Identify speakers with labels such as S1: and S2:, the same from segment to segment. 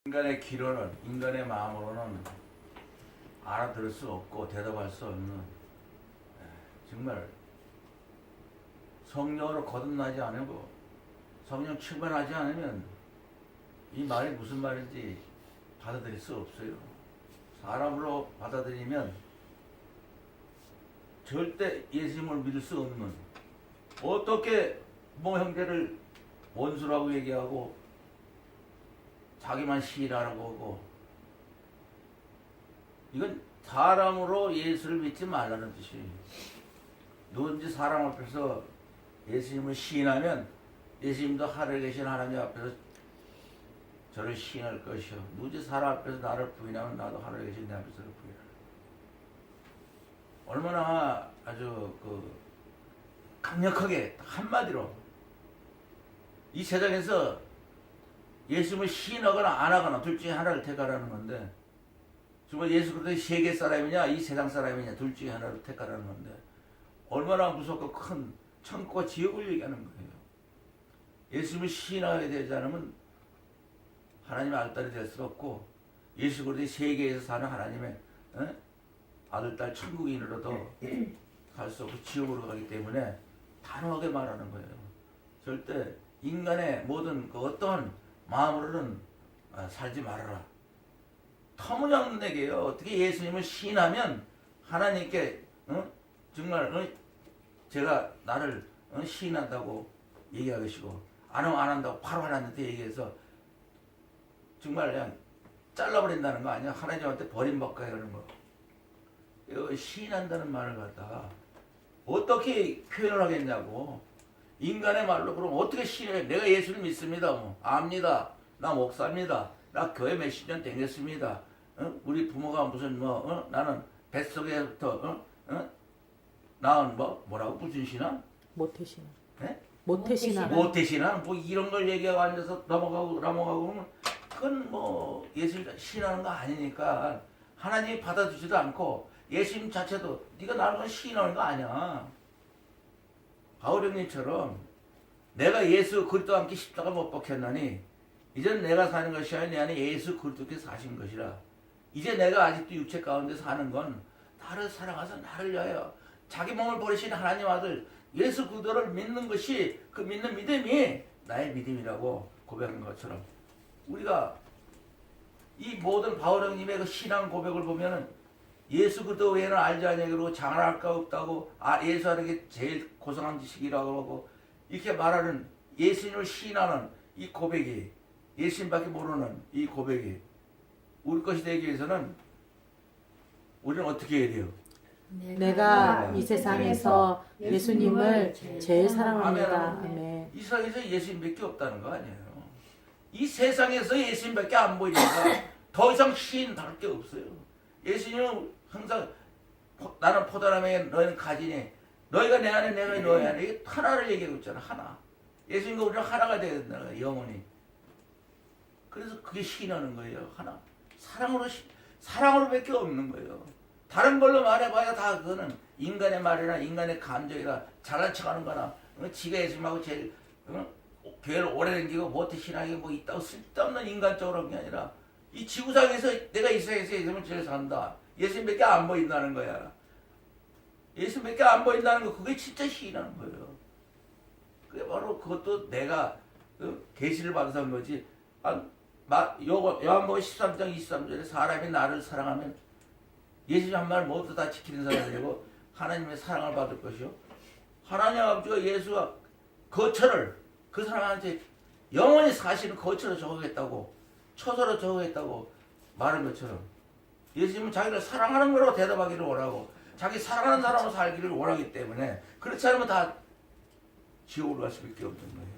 S1: 인간의 귀로는, 인간의 마음으로는 알아들을 수 없고 대답할 수 없는, 정말 성령으로 거듭나지 않고 성령 충만하지 않으면 이 말이 무슨 말인지 받아들일 수 없어요. 사람으로 받아들이면 절대 예수님을 믿을 수 없는, 어떻게 뭐 형제를 원수라고 얘기하고 자기만 시인하라고 하고, 이건 사람으로 예수를 믿지 말라는 뜻이에요. 누군지 사람 앞에서 예수님을 시인하면 예수님도 하늘에 계신 하나님 앞에서 저를 시인할 것이요, 누군지 사람 앞에서 나를 부인하면 나도 하늘에 계신 내 앞에서 저를 부인하라. 얼마나 아주 강력하게 한마디로 이 세상에서 예수님을 시인하거나 안 하거나 둘 중에 하나를 택하라는 건데, 정말 예수 그리스도의 세계 사람이냐 이 세상 사람이냐 둘 중에 하나를 택하라는 건데, 얼마나 무섭고 큰 천국과 지옥을 얘기하는 거예요. 예수님을 시인하게 되지 않으면 하나님의 알딸이 될 수 없고, 예수 그리스도의 세계에서 사는 하나님의 아들, 딸, 천국인으로도 갈 수 없고 지옥으로 가기 때문에 단호하게 말하는 거예요. 절대 인간의 모든 어떠한 마음으로는 살지 말아라. 터무니없는 얘기예요. 어떻게 예수님을 시인하면 하나님께 정말 제가 나를 시인한다고 얘기하시고, 안 하면 안 한다고 바로 하나님한테 얘기해서 정말 그냥 잘라버린다는 거 아니야? 하나님한테 버림받게 하는 거. 이거 시인한다는 말을 갖다가 어떻게 표현을 하겠냐고. 인간의 말로 그럼 어떻게 시인해? 내가 예수를 믿습니다. 압니다. 나 목사입니다. 나 교회 몇십 년 다녔습니다. 우리 부모가 무슨 나는 뱃속에부터 낳은 뭐라고 무슨 신앙?
S2: 모태신앙.
S1: 네?
S2: 모태신앙.
S1: 모태신앙 뭐 이런 걸 얘기하고 앉아서 넘어가고 그러면 그건 뭐 예수를 신하는 거 아니니까 하나님이 받아주지도 않고, 예수님 자체도 네가 나를 시인하는 거 아니야. 바울 형님처럼 내가 예수 그리스도와 함께 십자가 못 박혔나니 이젠 내가 사는 것이 아니라 내 안에 예수 그리스도께서 사신 것이라. 이제 내가 아직도 육체 가운데 사는 건 나를 사랑하사 나를 위하여 자기 몸을 버리신 하나님 아들 예수 그리스도를 믿는 것이, 그 믿는 믿음이 나의 믿음이라고 고백한 것처럼, 우리가 이 모든 바울 형님의 그 신앙 고백을 보면은 예수 그리스도 외에는 알지 아니하기로 장할 가 없다고, 예수 하는 게 제일 고상한 지식이라고 하고, 이렇게 말하는 예수님을 시인하는 이 고백이, 예수님밖에 모르는 이 고백이 우리 것이 되기 위해서는 우리는 어떻게 해야 돼요?
S2: 내가 이 세상에서 예수님을 제일 사랑합니다. 아멘.
S1: 이 세상에서 예수님밖에 없다는 거 아니에요. 이 세상에서 예수님밖에 안 보이니까 더 이상 시인 다를 게 없어요. 예수님은 항상 나는 포도나무에 너희는 가지니 너희가 내 안에 내가 너희 안에, 이게 하나를 얘기하고 있잖아. 하나. 예수님과 우리는 하나가 되어야 된다는 거예요. 영원히. 그래서 그게 시인하는 거예요. 하나. 사랑으로밖에 없는 거예요. 다른 걸로 말해봐야 다 그거는 인간의 말이나 인간의 감정이나 잘난 척하는 거나, 지가 예수님하고 제일 교회를 오래 다니고 모태 신앙이 뭐 있다고 쓸데없는 인간적으로 한 게 아니라, 이 지구상에서 내가 이 세상에서 예수님을 제일 산다. 예수님밖에 안 보인다는 거야. 예수님밖에 안 보인다는 거, 그게 진짜 시인하는 거예요. 그게 바로 그것도 내가 계시를 받아서 한 거지. 요한복음 13장 23절에 사람이 나를 사랑하면 예수님 한 말 모두 다 지키는 사람이 되고 하나님의 사랑을 받을 것이요, 하나님 아버지가 예수가 거처를 그 사람한테 영원히 사시는 거처로 정하겠다고, 처소로 정하겠다고 말한 것처럼, 예수님은 자기를 사랑하는 거라고 대답하기를 원하고 자기 사랑하는 사람으로 살기를 원하기 때문에, 그렇지 않으면 다 지옥으로 갈 수밖에 없는 거예요.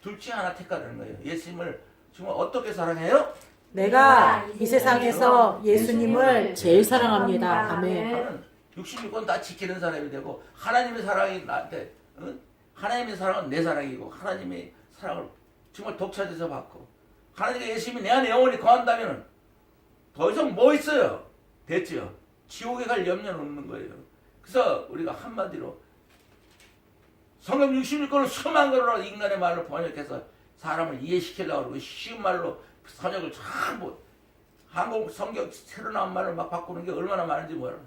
S1: 둘 중에 하나 택하라는 거예요. 예수님을 정말 어떻게 사랑해요?
S2: 내가 이 세상에서 예수님을 제일 사랑합니다. 아멘.
S1: 나는 66권 다 지키는 사람이 되고, 하나님의 사랑이 나한테, 하나님의 사랑은 내 사랑이고, 하나님의 사랑을 정말 독차지해서 받고, 하나님의 예수님이 내 안에 영원히 거한다면 더 이상 뭐 있어요? 됐죠? 지옥에 갈 염려는 없는 거예요. 그래서 우리가 한마디로 성경 66권을 수만 권으로 인간의 말로 번역해서 사람을 이해시키려고 그러고 쉬운 말로 선역을 전부 한국 성경 새로 나온 말을 막 바꾸는 게 얼마나 많은지 몰라.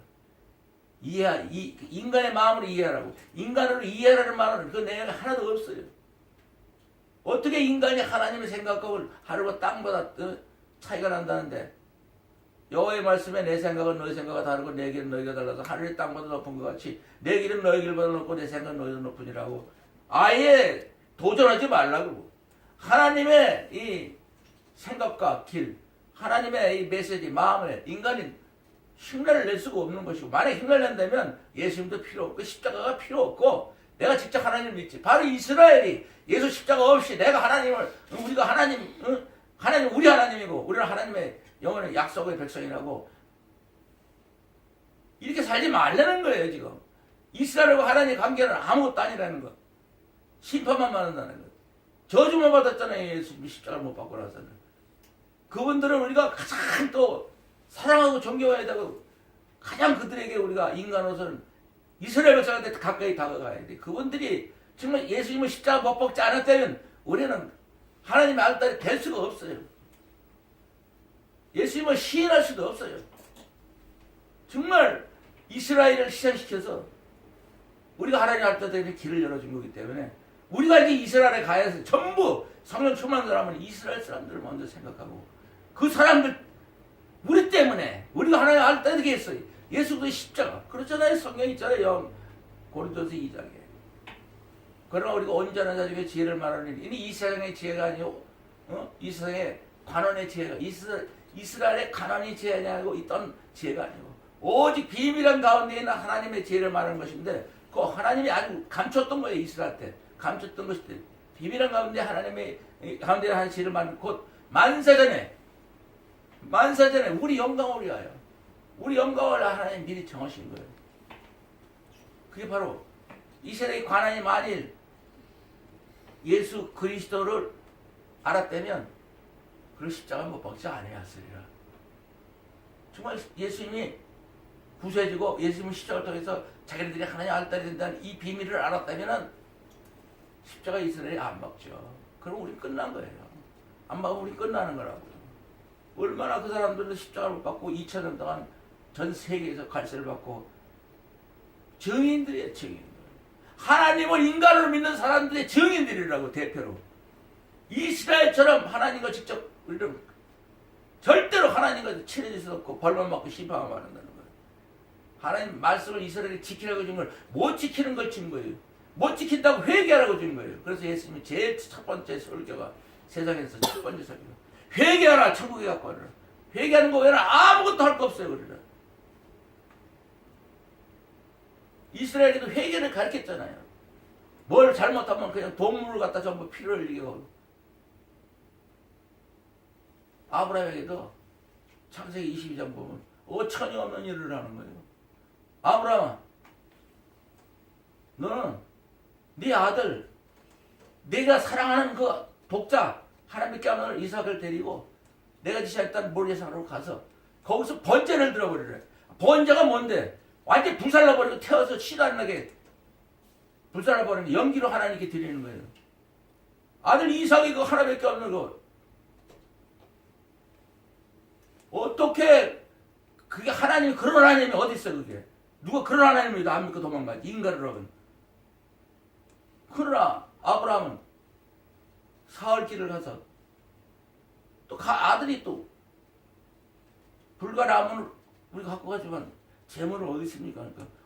S1: 인간의 마음으로 이해하라고. 인간으로 이해하라는 말은 그 내용이 하나도 없어요. 어떻게 인간이 하나님의 생각하고 하늘과 땅보다 차이가 난다는데, 여호와의 말씀에 내 생각은 너희 생각과 다르고 내 길은 너희가 달라서 하늘이 땅보다 높은 것 같이 내 길은 너희 길보다 높고 내 생각은 너희보다 높으니라고. 아예 도전하지 말라고. 하나님의 이 생각과 길, 하나님의 이 메시지, 마음에 인간이 흉내를 낼 수가 없는 것이고, 만약에 흉내를 낸다면 예수님도 필요 없고 십자가가 필요 없고 내가 직접 하나님을 믿지. 바로 이스라엘이 예수 십자가 없이 내가 하나님을, 우리가 하나님, 하나님 우리 하나님이고 우리는 하나님의 영원의 약속의 백성이라고 이렇게 살지 말라는 거예요. 지금 이스라엘과 하나님의 관계는 아무것도 아니라는 거. 심판만 받는다는 거. 저주만 받았잖아요. 예수님이 십자가를 못 받고 나서는. 그분들은 우리가 가장 또 사랑하고 존경해야 되고, 가장 그들에게 우리가 인간으로서는 이스라엘 백성한테 가까이 다가가야 돼. 그분들이 정말 예수님을 십자가 못 박지 않았다면 우리는 하나님의 알딸이 될 수가 없어요. 예수님을 시인할 수도 없어요. 정말 이스라엘을 희생시켜서 우리가 하나님의 알딸들에게 길을 열어준 거기 때문에, 우리가 이제 이스라엘에 가야해서 전부 성령 충만한 사람은 이스라엘 사람들을 먼저 생각하고, 그 사람들 우리 때문에 우리가 하나님의 알딸이 되게 했어요. 예수도 십자가 그렇잖아요. 성경 있잖아요. 고린도서 2장에. 그러나 우리가 온전한 자 중에 지혜를 말하는 이 세상의 지혜가 아니고 이 세상의 관원의 지혜가, 이스라엘의 가난의 지혜가 아니고 있던 지혜가 아니고 오직 비밀한 가운데 있는 하나님의 지혜를 말하는 것인데, 그 하나님이 아주 감췄던 거예요. 이스라엘한테 감췄던 것인데, 비밀한 가운데 하나님의 가운데 하나님의 지혜를 말하는, 곧 만세전에 우리 영광을 위하여, 우리 영광을 하나님 미리 정하신 거예요. 그게 바로 이스라엘의 관원이 만일 예수 그리스도를 알았다면 그걸 십자가 못 박지 아니었으리라. 정말 예수님이 구세주고 예수님은 십자가를 통해서 자기들이 하나님 알딸이 된다는 이 비밀을 알았다면 십자가 이스라엘이 안 박죠. 그럼 우리 끝난 거예요. 안 박으면 우리 끝나는 거라고요. 얼마나 그 사람들은 십자가를 받고 2000년 동안 전 세계에서 갈세를 받고 증인들이에요. 증인들. 하나님을 인간으로 믿는 사람들의 증인들이라고. 대표로 이스라엘처럼 하나님과 직접 우리는 절대로 하나님과 친해질 수 없고 벌만 받고 심판만 받는다는 거예요. 하나님 말씀을 이스라엘이 지키라고 준 걸 못 지키는 걸 준 거예요. 못 지킨다고 회개하라고 준 거예요. 그래서 예수님이 제일 첫 번째 설교가, 세상에서 첫 번째 설교가 회개하라, 천국에 갖고 와라. 회개하는 거 외에는 아무것도 할 거 없어요. 그러나 이스라엘에도 회개를 가르쳤잖아요. 뭘 잘못하면 그냥 동물을 갖다 전부 피를 흘리고. 아브라함에게도 창세기 22장 보면 어처구니 없는 일을 하는 거예요. 아브라함아, 너는 네 아들, 내가 사랑하는 그 독자 하나님께 하는 이삭을 데리고 내가 지시했던 모리아산으로 가서 거기서 번제를 들어버리래. 번제가 뭔데? 완전히 불살라버리고 태워서 시도 안 나게 불살라버리는 연기로 하나님께 드리는 거예요. 아들 이삭이 그 하나밖에 없는 거. 어떻게 그게 하나님이, 그런 하나님이 어디 있어 그게? 누가 그런 하나님을 안 믿고 도망가지? 인간을 하면. 그러나 아브라함은 사흘길을 가서 또 아들이 또 불과 나무를 우리가 갖고 가지만 재물은 어디 있습니까?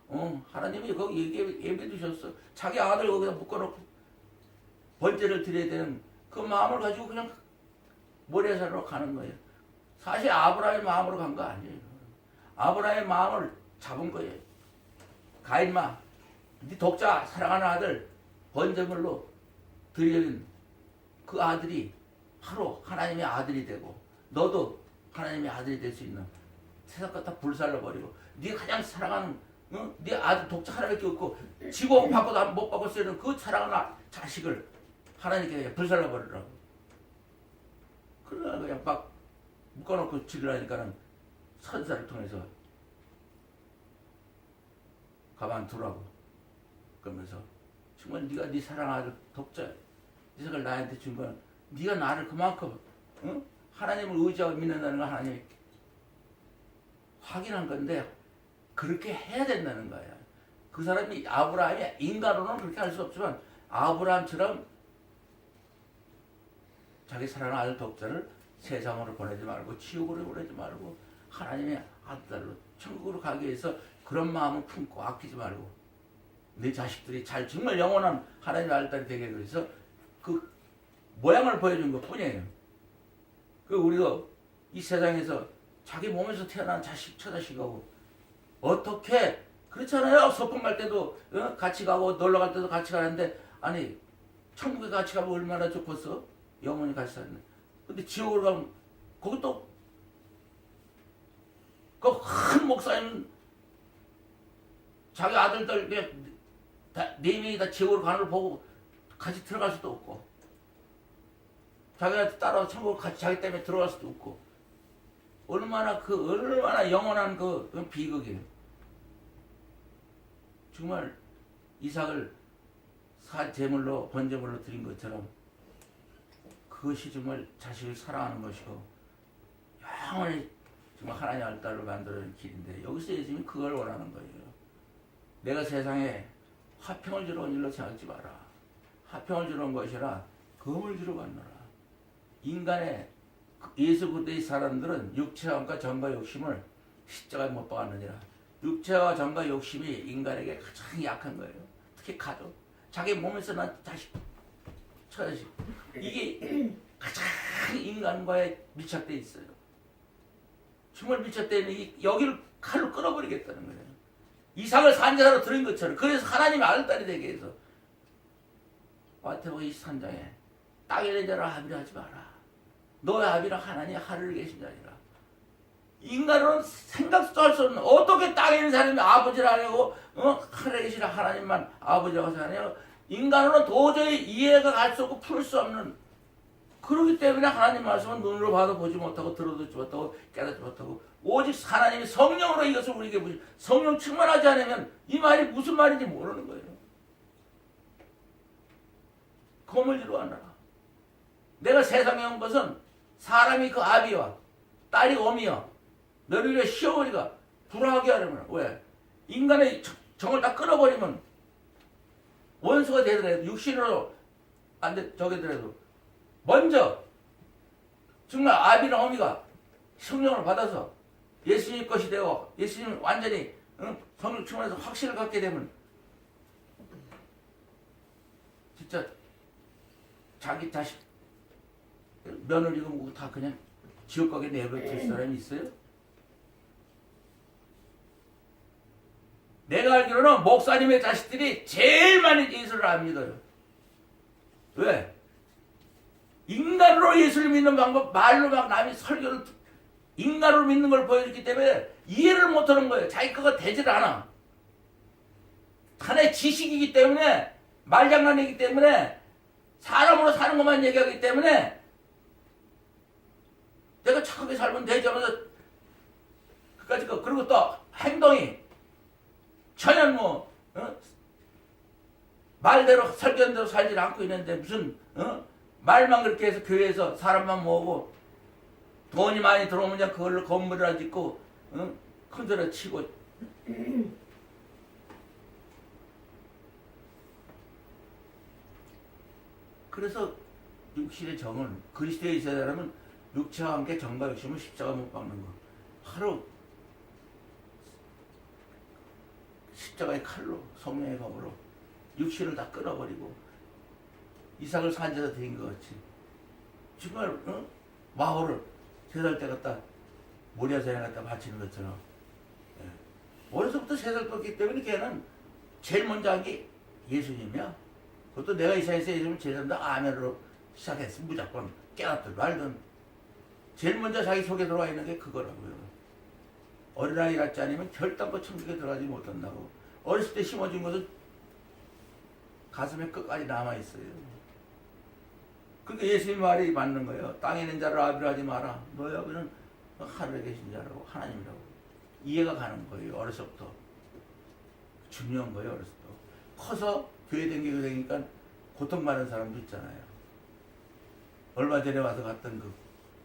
S1: 그러니까 하나님이 거기 예배 주셨어. 자기 아들 거기다 묶어놓고 번제를 드려야 되는 그 마음을 가지고 그냥 모리아산으로 가는 거예요. 사실 아브라함의 마음으로 간 거 아니에요. 아브라함의 마음을 잡은 거예요. 가인마, 네 독자 사랑하는 아들 번제물로 드리는 그 아들이 바로 하나님의 아들이 되고, 너도 하나님의 아들이 될 수 있는, 세상 갖다 불살라버리고 네 가장 사랑하는 네 아들 독자 하나밖에 없고 지고 바꿔도 못 바꿔 쓰는 그 사랑하는 자식을 하나님께 불살라버리라고. 그러나 그냥 막 묶어놓고 죽이라니까는 선사를 통해서 가만두라고. 그러면서 정말 네가 네 사랑하는 아들 독자 이삭을 나한테 준 건 네가 나를 그만큼 하나님을 의지하고 믿는다는 건 하나님이 확인한 건데 그렇게 해야 된다는 거예요. 그 사람이 아브라함이 인간으로는 그렇게 할 수 없지만 아브라함처럼 자기 사랑하는 아들 독자를 세상으로 보내지 말고 지옥으로 보내지 말고 하나님의 아들로 천국으로 가기 위해서 그런 마음을 품고 아끼지 말고 내 자식들이 잘 정말 영원한 하나님의 아들들이 되게 해서 그 모양을 보여준 것 뿐이에요. 그 우리가 이 세상에서 자기 몸에서 태어난 자식, 처자식하고 어떻게 그렇잖아요. 소풍 갈 때도 같이 가고 놀러 갈 때도 같이 가는데 아니 천국에 같이 가면 얼마나 좋겠어? 영원히 같이 사는데 근데 지옥으로 가면 거기 또 그 큰 목사님 자기 아들들 네 명이 다 지옥으로 가는 걸 보고 같이 들어갈 수도 없고 자기한테 따라서 천국을 같이 자기 때문에 들어갈 수도 없고 얼마나 영원한 그 비극이에요. 정말 이삭을 제물로 번제물로 드린 것처럼 그것이 정말 자식을 사랑하는 것이고 영원히 정말 하나님의 알딸로 만들어낸 길인데 여기서 예수님이 그걸 원하는 거예요. 내가 세상에 화평을 주러 온 일로 생각하지 마라. 화평을 주러 온 것이라 검을 주러 갔노라. 인간의 예수 그리스도의 사람들은 육체와 정과 욕심을 십자가에 못 박았느니라. 육체와 정과 욕심이 인간에게 가장 약한 거예요. 특히 가족, 자기 몸에서 난 자식, 처자식 이게 가장 인간과의 밀착되어 있어요. 정말 밀착되어 있는 여기를 칼로 끊어버리겠다는 거예요. 이삭을 산자로 들은 것처럼 그래서 하나님의 아들딸이 되게 해서 마태복음 23장에 땅에 있는 자를 아비라 하지 마라. 너의 아비라 하나님 하늘에 계신 자니라. 인간은 생각도 할 수 없는 어떻게 땅에 있는 사람이 아버지라 하냐고 하늘에 계시는 하나님만 아버지라고 하냐고 인간으로는 도저히 이해가 갈 수 없고 풀 수 없는 그렇기 때문에 하나님 말씀은 눈으로 봐도 보지 못하고 들어도 듣지 못하고 깨닫지 못하고 오직 하나님이 성령으로 이것을 우리에게 보시 성령 충만하지 않으면 이 말이 무슨 말인지 모르는 거예요. 검을 주러 왔노라. 내가 세상에 온 것은 사람이 그 아비와 딸이 어미와 너를 위해 시어머니가 불화하게 하려면 왜? 인간의 정을 다 끊어버리면 원수가 되더라도 육신으로 안 돼, 저기더라도 먼저 정말 아비나 어미가 성령을 받아서 예수님 것이 되고 예수님 완전히 성령 충만해서 확신을 갖게 되면 진짜 자기 자식 며느리고 뭐고 다 그냥 지옥 가게 내버릴 사람이 있어요? 내가 알기로는 목사님의 자식들이 제일 많이 예수를 안 믿어요. 왜? 인간으로 예수를 믿는 방법, 말로 막 남이 설교를 인간으로 믿는 걸 보여줬기 때문에 이해를 못하는 거예요. 자기 거가 되질 않아. 하나의 지식이기 때문에 말장난이기 때문에 사람으로 사는 것만 얘기하기 때문에 내가 착하게 살면 되지 하면서 그까짓 거 그리고 또 행동이 전혀 말대로 설교한 대로 살지 않고 있는데 무슨 말만 그렇게 해서 교회에서 사람만 모으고 돈이 많이 들어오면 그냥 그걸로 건물을 짓고 큰 소리 치고 그래서 육신의 정은 그리스도에 있어야 되려면 육체와 함께 정과 욕심을 십자가 못 박는 거 하루 십자가의 칼로 성령의 검으로 육신을 다 끊어버리고 이삭을 산지에서 드린 것 같이 정말 마호를 3살 때 갖다 모리아산에 갖다 바치는 것처럼 어려서부터 3살 떴기 때문에 걔는 제일 먼저 한 게 예수님이야. 그것도 내가 이 세상에서 예수님을 제일 먼저 아멘으로 시작했어. 무조건 깨닫든 말든 제일 먼저 자기 속에 들어와 있는 게 그거라고요. 어린아이 같지 않으면 결단코 천국에 들어가지 못한다고. 어렸을 때 심어준 것은 가슴에 끝까지 남아있어요. 그러니까 예수님 말이 맞는 거예요. 땅에 있는 자를 아비로 하지 마라. 너희 아비는 하늘에 계신 자라고 하나님이라고. 이해가 가는 거예요. 어려서부터. 중요한 거예요. 어려서부터. 커서 교회 댕기고 되니까 고통받는 사람도 있잖아요. 얼마 전에 와서 갔던 그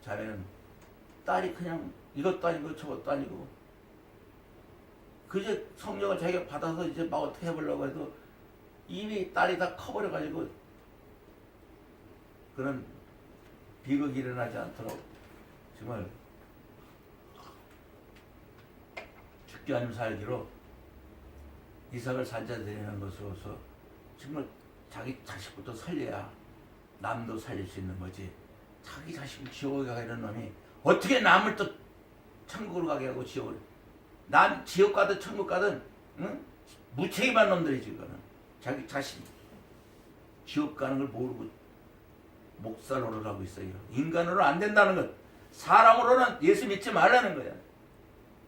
S1: 자매는 딸이 그냥 이것도 아니고 저것도 아니고 그저 성령을 자기가 받아서 이제 막 어떻게 해보려고 해도 이미 딸이 다 커버려가지고 그런 비극이 일어나지 않도록 정말 죽기 아니면 살기로 이삭을 산자되는 것으로서 정말 자기 자식부터 살려야 남도 살릴 수 있는 거지. 자기 자식을 지옥에 가게 하는 놈이 어떻게 남을 또 천국으로 가게 하고 지옥을, 남 지옥 가든 천국 가든 응? 무책임한 놈들이지. 그거는 자기 자식 지옥 가는 걸 모르고 목살로를 하고 있어요. 인간으로 안 된다는 것. 사람으로는 예수 믿지 말라는 거야.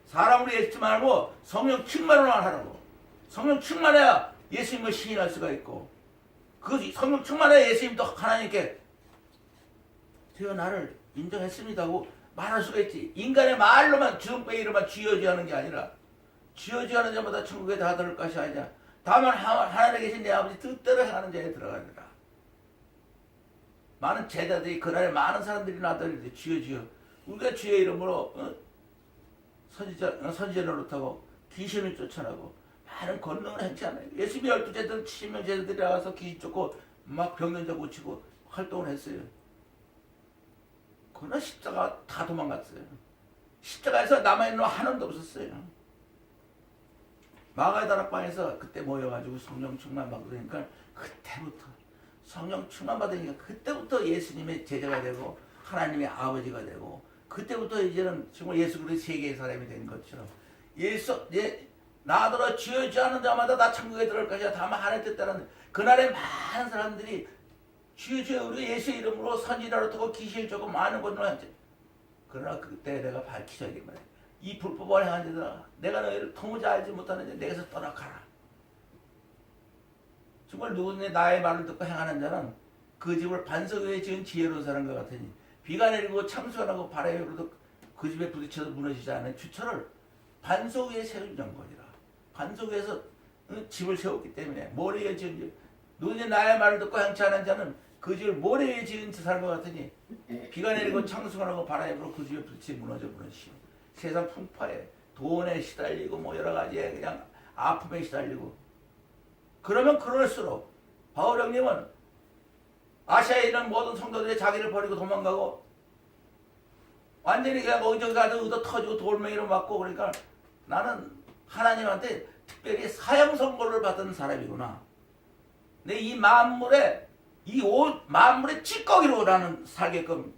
S1: 사람으로 예수 믿지 말고 성령 충만으로만 하라고. 성령 충만해야 예수님을 시인할 수가 있고, 그 성령 충만해야 예수님도 하나님께 제가 나를 인정했습니다 하고 말할 수가 있지. 인간의 말로만 주둥뱅이로만 쥐어지하는 게 아니라 쥐어지하는 자마다 천국에 다 들을 것이 아니냐. 다만 하늘에 계신 내 아버지 뜻대로 행하는 자에 들어가리라. 많은 제자들이 그날에 많은 사람들이 나더니 쥐어 우리가 주의 이름으로 선지자 노릇하고 귀신을 쫓아내고 많은 권능을 행치하나요. 예수님이 12제자들 70명 제자들이 나가서 귀신 쫓고 막 병변자 고치고 활동을 했어요. 그러나 십자가 다 도망갔어요. 십자가에서 남아있는 놈 하나도 없었어요. 마가의 다락방에서 그때 모여가지고 성령 충만 받고 그러니까 그때부터 성령 충만 받으니까 그때부터 예수님의 제자가 되고 하나님의 아버지가 되고 그때부터 이제는 정말 예수 그리스도 세계의 사람이 된 것처럼 나더러 지어지 않은 자마다 다 천국에 들어갈 것이야. 다만 하나님 뜻대로는 그날에 많은 사람들이 주여 우리 예수의 이름으로 선지자로 두고 귀신을 쫓고 많은 권능을 했지. 그러나 그때 내가 밝히자기 말이야. 이 불법을 행한 자들아, 내가 너희를 도무지 알지 못하는 자 내게서 떠나가라. 정말 누구든지 나의 말을 듣고 행하는 자는 그 집을 반석 위에 지은 지혜로운 사람과 같으니 비가 내리고 참수가 나고 바람이 불어도 그 집에 부딪혀도 무너지지 않은 주처를 반석 위에 세운 정권이라. 반석 위에서 집을 세웠기 때문에 모래 위에 지은 집. 누구든지 나의 말을 듣고 행치 않은 자는 그 집을 모래 위에 지은 사람과 같으니 비가 내리고 창수가 나고 바람이 불어 그 집에 부딪혀 무너져 버리시오. 세상 풍파에 돈에 시달리고 뭐 여러 가지에 그냥 아픔에 시달리고 그러면 그럴수록 바울 형님은 아시아에 있는 모든 성도들이 자기를 버리고 도망가고 완전히 그냥 어디저기 가서 의도 터지고 돌멩이로 맞고 그러니까 나는 하나님한테 특별히 사형 선고를 받은 사람이구나. 근데 이 만물의 만물의 찌꺼기로 나는 살게끔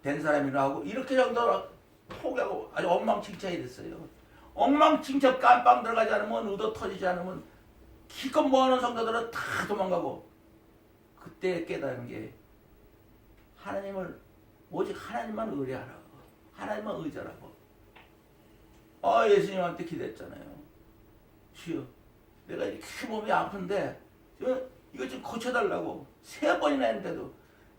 S1: 된 사람이라 하고 이렇게 정도로 포기하고 아주 엉망진창이 됐어요. 엉망진창 깜빵 들어가지 않으면 의도 터지지 않으면 기껏 모아놓은 성도들은 다 도망가고 그때 깨달은 게 하나님을 오직 하나님만 의뢰하라고 하나님만 의지하라고. 예수님한테 기도했잖아요. 주여 내가 이렇게 몸이 아픈데 이거 좀 고쳐달라고 3번이나 했는데도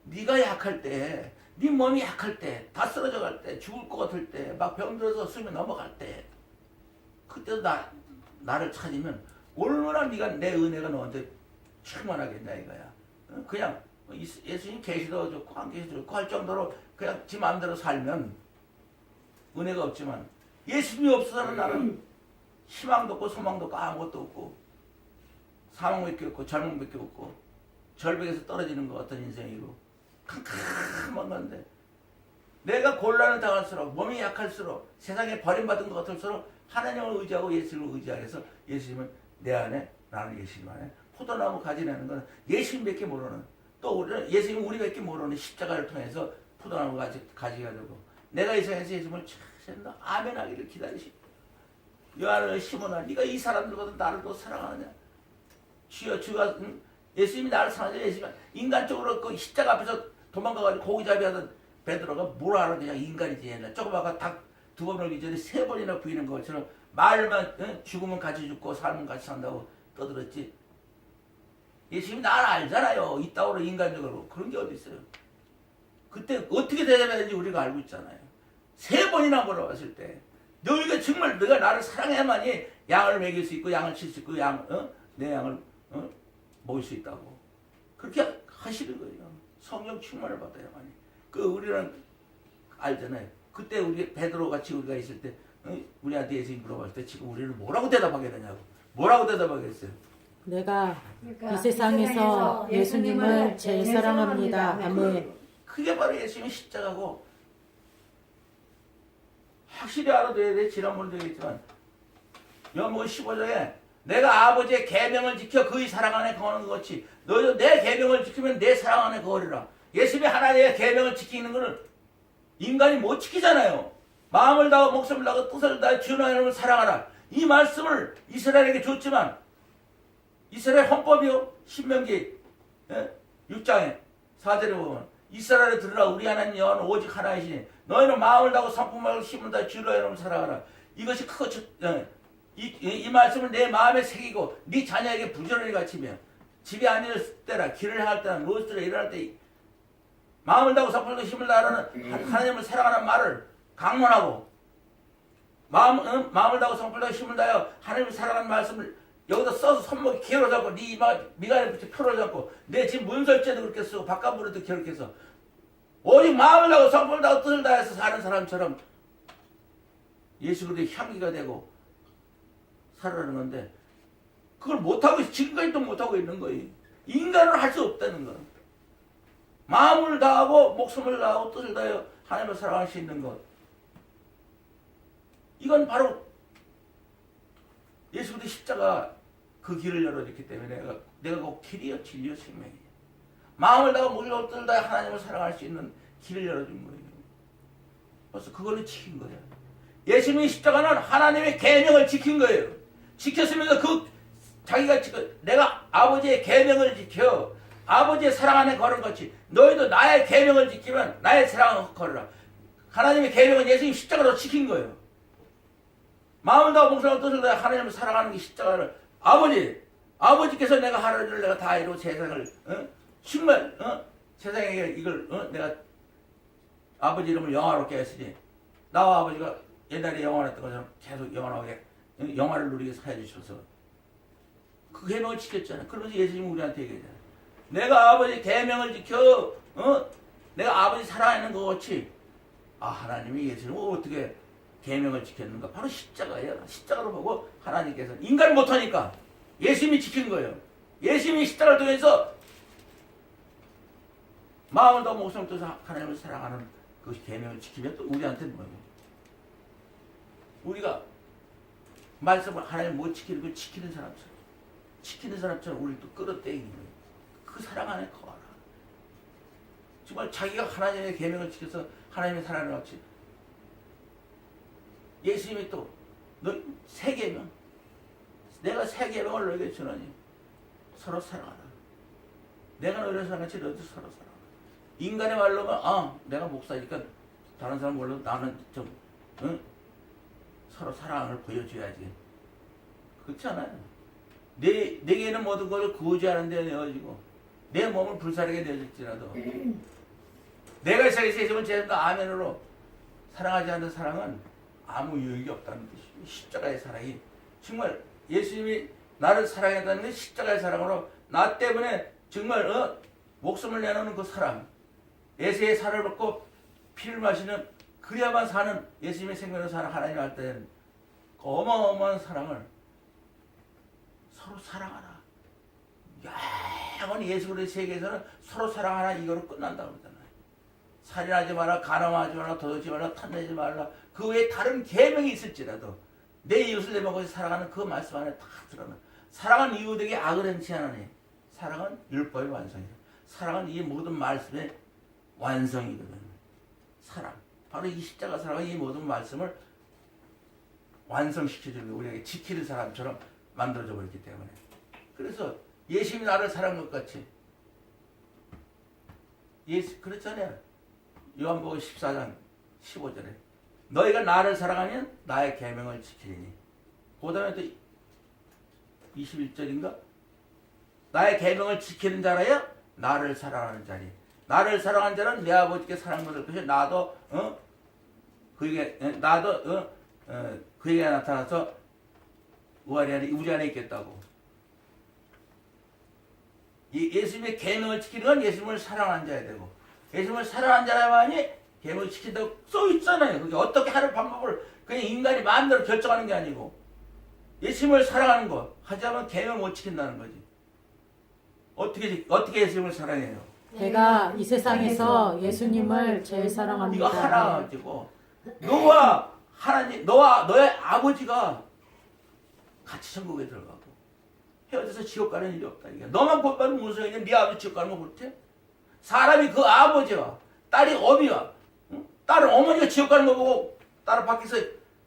S1: 네가 약할 때 네 몸이 약할 때 다 쓰러져 갈 때 죽을 것 같을 때 막 병들어서 숨이 넘어갈 때 그때도 나를 찾으면 얼마나 네가 내 은혜가 너한테 충만하겠냐 이거야. 그냥 예수님 계시도 좋고 안 계시도 좋고 할 정도로 그냥 지 마음대로 살면 은혜가 없지만 예수님이 없어서는 나는 희망도 없고 소망도 없고 아무것도 없고 사망밖에 없고 절망밖에 없고 절벽에서 떨어지는 것 같은 인생이고 캄캄한 건데 내가 곤란을 당할수록 몸이 약할수록 세상에 버림받은 것 같을수록 하나님을 의지하고 예수님을 의지하여서 예수님은 내 안에 나는 예수님 안에 포도나무 가지라는 것은 예수님밖에 모르는 또 우리는 예수님 우리밖에 모르는 십자가를 통해서 포도나무 가지가 되고 내가 이 세상에서 예수님을 찾는다 아멘 하기를 기다리시. 요한을 시몬아 네가 이 사람들보다 나를 더 사랑하느냐. 주가 예수님이 나를 사랑하지. 예수님이 인간적으로 그 십자가 앞에서 도망가가지고 고기잡이 하던 베드로가 뭘 알아. 그냥 인간이지. 옛날 조금 아까 닭 2번 울기 전에 3번이나 부이는 것처럼 말만 죽으면 같이 죽고 살면 같이 산다고 떠들었지. 예수님이 나를 알잖아요. 이따오로 인간적으로. 그런 게 어디 있어요. 그때 어떻게 대답해야 되는지 우리가 알고 있잖아요. 3번이나 물어봤을 때 너희가 정말 너가 나를 사랑해야만이 양을 먹일 수 있고 양을 칠 수 있고 내 양을 먹일 수 있다고. 그렇게 하시는 거예요. 성령 충만을 받아야만이. 우리는 알잖아요. 그때 우리 베드로 같이 우리가 있을 때 우리한테 예수님 물어봤을 때 지금 우리는 뭐라고 대답하겠느냐고. 뭐라고 대답하겠어요?
S2: 내가 이 세상에서 예수님을 제일 사랑합니다. 아멘.
S1: 그게 바로 예수님의 십자가고 확실히 알아둬야 돼. 지난번도 얘기했지만 요한복음 15장에 내가 아버지의 계명을 지켜 그의 사랑 안에 거하는 것 같이 너희도 내 계명을 지키면 내 사랑 안에 거하리라. 예수님이 하나님의 계명을 지키는 것을 인간이 못 지키잖아요. 마음을 다하고 목숨을 다하고 뜻을 다하여 주 하나님을 사랑하라. 이 말씀을 이스라엘에게 줬지만 이스라엘 헌법이요. 신명기 6장에 4절에 보면 이스라엘에 들으라. 우리 하나님 여호와는 오직 하나이시니 너희는 마음을 다하고 성품을 힘을 다하여 주 하나님을 사랑하라. 이것이 크고 이 말씀을 내 마음에 새기고 네 자녀에게 부지런히 가르치며 집에 앉을 때나 길을 향할 때나 누웠을 때 일어날 때 마음을 다하고 성품을 다하고 힘을 다하는 하나님을 사랑하는 말을 강론하고 마음을 다하고 성품을 다하고 힘을 다하여 하나님을 사랑하는 말씀을 여기다 써서 손목에 기어로 잡고 네 미간에 붙여 표로 잡고 내 지금 문설제도 그렇게 쓰고 바깥문에도 그렇게 해서 오직 마음을 다하고 성품을 다하고 뜻을 다해서 사는 사람처럼 예수 그리스도의 향기가 되고 살아가는 건데 그걸 못하고 지금까지도 못하고 있는 거예요. 인간은 할 수 없다는 거. 마음을 다하고 목숨을 다하고 뜻을 다하여 하나님을 사랑할 수 있는 것. 이건 바로 예수 그리스도 십자가 그 길을 열어줬기 때문에 내가 그 길이요 진리요 생명이에요. 마음을 다하고 목숨을 다하고 뜻을 다하여 하나님을 사랑할 수 있는 길을 열어준 거예요. 벌써 그거를 지킨 거예요. 예수님의 십자가는 하나님의 계명을 지킨 거예요. 지켰으면서 자기가 내가 아버지의 계명을 지켜 아버지의 사랑 안에 걸은 것이 너희도 나의 계명을 지키면 나의 사랑을 걸으라. 하나님의 계명은 예수님 십자가로 지킨 거예요. 마음을 다하고 목숨을 뜻을 다해 하나님을 사랑하는 게 십자가를 아버지께서 내가 하는 일을 내가 다 이루고 세상을 정말 세상에 이걸 내가 아버지 이름을 영화롭게 했으니 나와 아버지가 옛날에 영원했던 것처럼 계속 영원하게 영화를 누리게 해 주셔서 그 계명을 지켰잖아요. 그러면서 예수님이 우리한테 얘기하잖아요. 내가 아버지 계명을 지켜 내가 아버지 사랑하는 것 같이 하나님이 예수님을 어떻게 계명을 지켰는가? 바로 십자가예요. 십자가로 보고 하나님께서 인간을 못하니까 예수님이 지킨 거예요. 예수님이 십자가를 통해서 마음을 더 목숨을 떠서 하나님을 사랑하는 그 계명을 지키면 또 우리한테는 뭐예요? 우리가 말씀을 하나님 못 지키는 걸 지키는 사람처럼 우리를 또 끌어떼이는 거예요. 그 사랑 안에 거하라. 정말 자기가 하나님의 계명을 지켜서 하나님의 사랑을 같이 예수님이 또 너 새 계명 내가 새 계명을 너에게 주노니 서로 사랑하라. 내가 너희를 사랑같이 너희도 서로 사랑하라. 인간의 말로만 내가 목사니까 다른 사람 몰라도 나는 좀 서로 사랑을 보여줘야지. 그렇지 않아요. 내게는 모든 것을 구원하는 데 내어지고 내 몸을 불사르게 내어질지라도 내가 이 세상에 세상을 죄인과 아멘으로 사랑하지 않는 사랑은 아무 유익이 없다는 뜻이에요. 십자가의 사랑이 정말 예수님이 나를 사랑했다는 게 십자가의 사랑으로 나 때문에 정말 목숨을 내놓는 그 사랑 예수의 살을 먹고 피를 마시는 그래야만 사는 예수님의 생명으로 사는 하나님 할 때는 어마어마한 사랑을 서로 사랑하라. 영원히 예수 그리스도의 세계에서는 서로 사랑하라 이거로 끝난다고 그러잖아요. 살인하지 마라, 간음하지 마라, 도둑질 마라, 탐내지 말라. 그 외에 다른 계명이 있을지라도 내 이웃을 내 먹고 사랑하는 그 말씀 안에 다 들어가. 사랑은 이웃에게 악을 행치 않으니 사랑은 율법의 완성이다. 사랑은 이 모든 말씀의 완성이거든. 사랑. 바로 이 십자가 사랑은 이 모든 말씀을 완성시켜주는 우리에게 지키는 사람처럼 만들어져 버렸기 때문에. 그래서 예수님이 나를 사랑한 것 같이 그렇잖아요. 요한복음 14장 15절에 너희가 나를 사랑하면 나의 계명을 지키리니 그 다음에 또 21절인가 나의 계명을 지키는 자라야 나를 사랑하는 자니 나를 사랑하는 자는 내 아버지께 사랑받을 것이 나도 그에게 나타나서 우리 안에 있겠다고. 예수님의 계명을 지키는 건 예수님을 사랑하는 자야 되고 예수님을 사랑하는 자라만이 계명을 지킨다고 써 있잖아요. 그게 어떻게 하는 방법을 그냥 인간이 마음대로 결정하는 게 아니고 예수님을 사랑하는 거 하자면 계명 못 지킨다는 거지. 어떻게 예수님을 사랑해요?
S2: 내가 이 세상에서 예수님을 제일
S1: 이거
S2: 사랑합니다.
S1: 하나 가지고 너와 하나님, 너와 너의 아버지가 같이 천국에 들어가고 헤어져서 지옥 가는 일이 없다. 이게 너만 복 받으면 무슨 소리냐? 네 아버지 지옥 가는 거 못해? 사람이 그 아버지와 딸이 어미와 딸은 어머니가 지옥 가는 거 보고 딸을 밖에서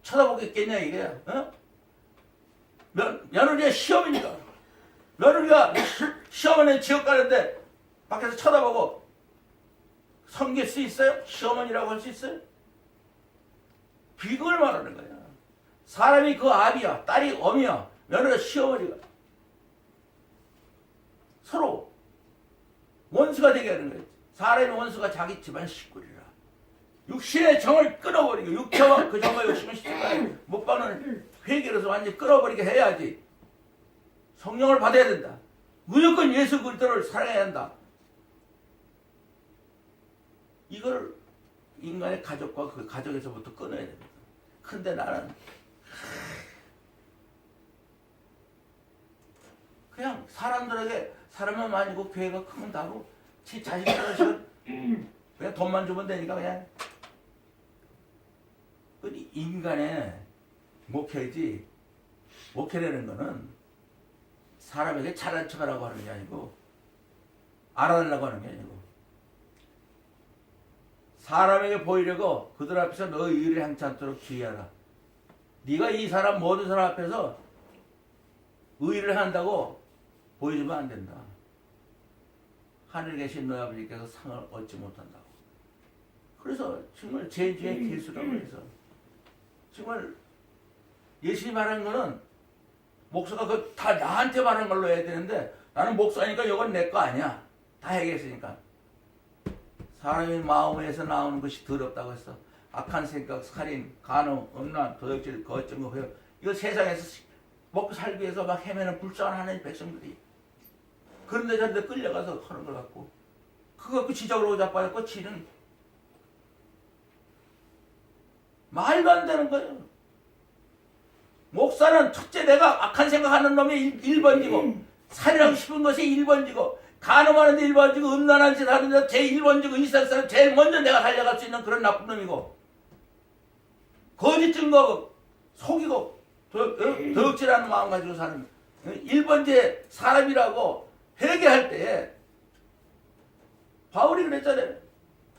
S1: 쳐다보겠겠냐 이게? 며느리가 시어머니가 며느리가 시어머니는 지옥 가는데 밖에서 쳐다보고 섬길 수 있어요? 시어머니라고 할 수 있어요? 비극을 말하는 거야. 사람이 그 아비야, 딸이 어미야, 며느리가 시어머니가 서로 원수가 되게 하는 거예요. 사람의 원수가 자기 집안 식구리라. 육신의 정을 끊어버리고 육체와 그 정과 욕심을 십자가에 못 박는 회개로서 완전히 끊어버리게 해야지. 성령을 받아야 된다. 무조건 예수 그리스도를 사랑해야 한다. 이걸 인간의 가족과 그 가족에서부터 끊어야 됩니다. 근데 나는 그냥 사람들에게 사람만 많이고 교회가 크면 다고 지 자식들은 그냥 돈만 주면 되니까 그냥 그 인간의 목회지 목회라는 거는 사람에게 잘난 척하라고 하는 게 아니고 알아달라고 하는 게 아니고 사람에게 보이려고 그들 앞에서 너의 의를 향치 않도록 주의하라. 네가 이 사람 모든 사람 앞에서 의를 한다고 보여주면 안 된다. 하늘에 계신 너희 아버지께서 상을 얻지 못한다고. 그래서 정말 죄 중에 길수라고 해서 정말 예수님이 말하는 거는 목사가 그 다 나한테 말하는 걸로 해야 되는데 나는 목사니까 이건 내 거 아니야. 다 얘기했으니까. 사람의 마음에서 나오는 것이 더럽다고 했어. 악한 생각, 살인, 간음, 음란, 도둑질, 거짓말, 회역. 이거 세상에서 먹고 살기 위해서 막 헤매는 불쌍한 하나님 백성들이 그런데 저런데 끌려가서 하는 걸 갖고 그거 갖고 지적으로 자빠졌고 지는 말도 안 되는 거예요. 목사는 첫째 내가 악한 생각하는 놈이 1번지고 살인하고 싶은 것이 1번지고 간음하는데 1번지고 음란한 짓 하는데 제일 1번지고 이 세상에서 제일 먼저 내가 살려갈 수 있는 그런 나쁜 놈이고 거짓 증거하고 속이고 도둑질하는 마음 가지고 사는 1번째 사람이라고 회개할 때 바울이 그랬잖아요.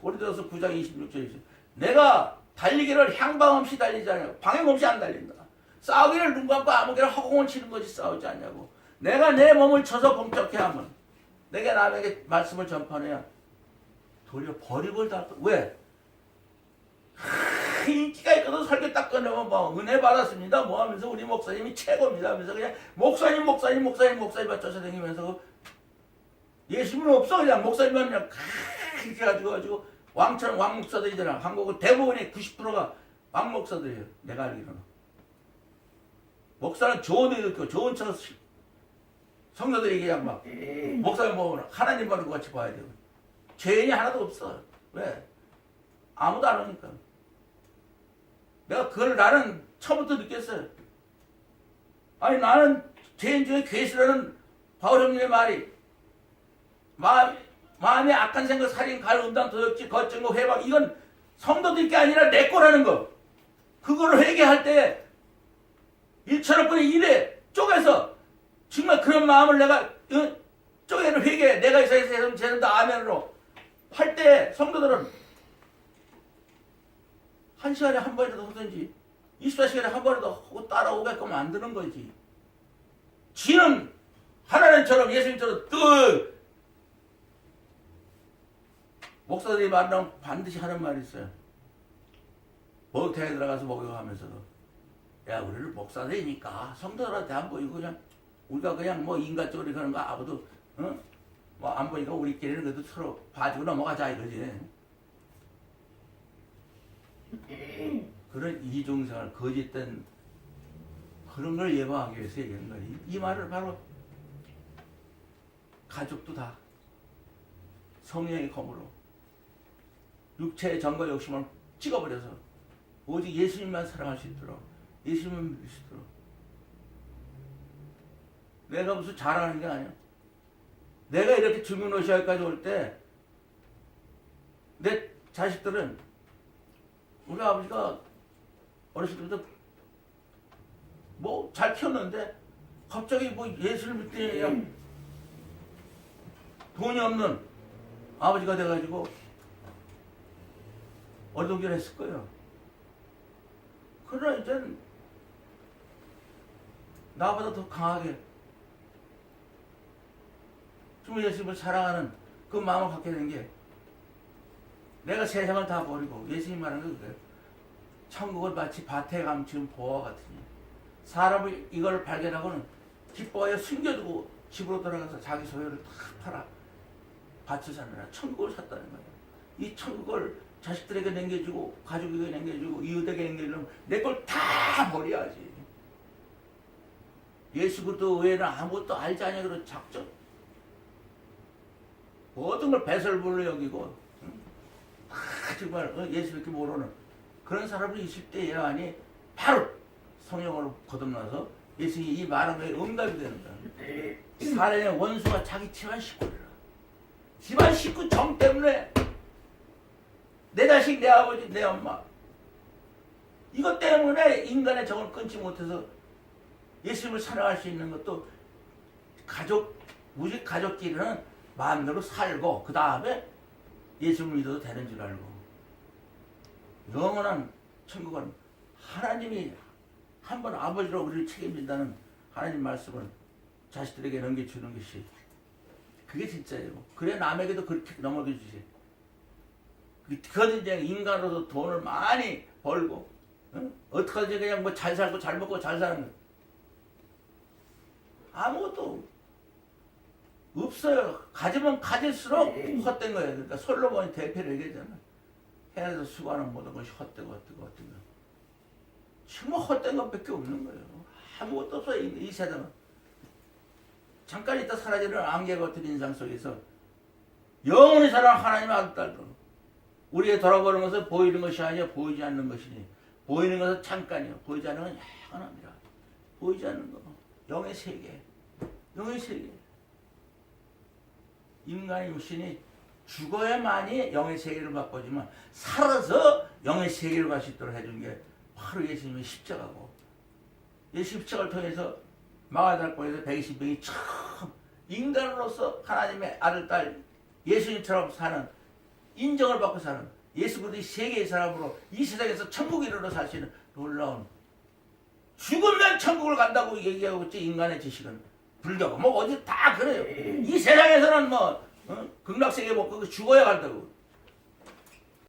S1: 고린도서 9장 26절에 내가 달리기를 향방 없이 달리지 않냐고. 방향 없이 안 달린다. 싸우기를 눈 감고 아무개나 허공을 치는 것이 싸우지 않냐고. 내가 내 몸을 쳐서 공격해 하면 내가 남에게 말씀을 전파해야 도리어 버리고 다 왜? 인기가 있거든. 설교 딱 꺼내면 뭐 은혜 받았습니다 뭐 하면서 우리 목사님이 최고입니다 하면서 그냥 목사님 쫓아다니면서 예수님은 없어. 그냥 목사님만 그냥 이렇게 가지고 왕처럼 왕목사들이잖아. 한국은 대부분의 90%가 왕목사들이에요. 내가 알기로는. 목사는 좋은 데 있고 좋은 척 성도들이 그냥 막 목사님 보면 하나님 보는 것 같이 봐야 돼요. 죄인이 하나도 없어. 왜? 아무도 안 오니까. 내가 그걸 나는 처음부터 느꼈어요. 아니 나는 죄인 중에 괴수라는 바울 형님의 말이 마음에 악한 생각, 살인, 간음, 음란, 도둑질, 거짓말, 회방 이건 성도들 게 아니라 내 거라는 거. 그거를 회개할 때 1,000억분의 1에 쪼개서 정말 그런 마음을 내가 쪼개는 회개 내가 이 세상에서 죄는다 아멘으로 할 때 성도들은 1시간에 한 번이라도 하든지 24시간에 한 번이라도 하고 따라오게끔 만드는 거지. 지는 하나님처럼 예수님처럼 목사들이 말하면 반드시 하는 말이 있어요. 목욕탕에 들어가서 목욕하면서도 야 우리는 목사들이니까 성도들한테 안 보이고 그냥 우리가 그냥 뭐 인간적으로 그러는 거 아무도 뭐 안 보니까 우리끼리는 그래도 서로 봐주고 넘어가자 이거지. 그런 이중생활 거짓된 그런 걸 예방하기 위해서 얘기하는 거예요. 이 말을 바로 가족도 다 성령의 검으로 육체의 정과 욕심을 찍어버려서 오직 예수님만 사랑할 수 있도록 예수님만 믿을 수 있도록. 내가 무슨 자랑하는 게 아니야. 내가 이렇게 중국러시아까지 올 때 내 자식들은 우리 아버지가 어렸을 때부터 뭐 잘 키웠는데 갑자기 뭐 예수를 믿더니 그냥 돈이 없는 아버지가 돼가지고 어동결했을 거예요. 그러나 이젠 나보다 더 강하게 주 예수님을 사랑하는 그 마음을 갖게 된 게 내가 세상을 다 버리고 예수님 말하는 게 그래요. 천국을 마치 밭에 감춘 보화 같으니 사람이 이걸 발견하고는 기뻐하여 숨겨두고 집으로 돌아가서 자기 소유를 다 팔아 밭을 사느라 천국을 샀다는 거예요. 이 천국을 자식들에게 남겨주고 가족에게 남겨주고 이웃에게 남겨주면 내 걸 다 버려야지. 예수 그리스도 외에는 아무것도 알지 않냐 그런 작전. 모든 걸 배설물로 여기고 정말 예수밖에 모르는 그런 사람이 있을 때야만이 바로 성령으로 거듭나서 예수님이 이 말한 거에 응답이 되는 거야. 사람의 원수가 자기 집안 식구라. 집안 식구 정 때문에 내 자식, 내 아버지, 내 엄마 이것 때문에 인간의 정을 끊지 못해서 예수님을 사랑할 수 있는 것도 가족, 우리 가족끼리는 마음대로 살고 그 다음에 예수를 믿어도 되는 줄 알고 영원한 천국은 하나님이 한 번 아버지로 우리를 책임진다는 하나님 말씀을 자식들에게 넘겨주는 것이 그게 진짜예요. 그래 남에게도 그렇게 넘겨주지. 그건 이제 인간으로서 돈을 많이 벌고 어떡하든지 그냥 뭐 잘 살고 잘 먹고 잘 사는 거 아무것도 없어요. 가지면 가질수록 헛된 거예요. 그러니까 솔로몬이 대표를 얘기하잖아. 해에서 수고하는 모든 것이 헛되고 헛되고 헛된 거. 정말 헛된 것밖에 없는 거예요. 아무것도 없어요. 이 세상은. 잠깐 있다 사라지는 안개 같은 인상 속에서 영원히 살아가는 하나님의 아들 딸도 우리의 돌아보는 것은 보이는 것이 아니라 보이지 않는 것이니 보이는 것은 잠깐이요. 보이지 않는 건 영원합니다. 보이지 않는 거. 영의 세계. 영의 세계. 인간의 육신이 죽어야만이 영의 세계를 맛보지만 살아서 영의 세계를 갈 수 있도록 해준 게 바로 예수님의 십자가고 예수 십자가를 통해서 마가다락방에서 120명이 처음 인간으로서 하나님의 아들, 딸 예수님처럼 사는 인정을 받고 사는 예수 그리스도의 세계의 사람으로 이 세상에서 천국에 이르러 살 수 있는 놀라운 죽으면 천국을 간다고 얘기하고 있지. 인간의 지식은 불교고 뭐 어디 다 그래요. 이 세상에서는 뭐 극락세계 못 가고 죽어야 간다고.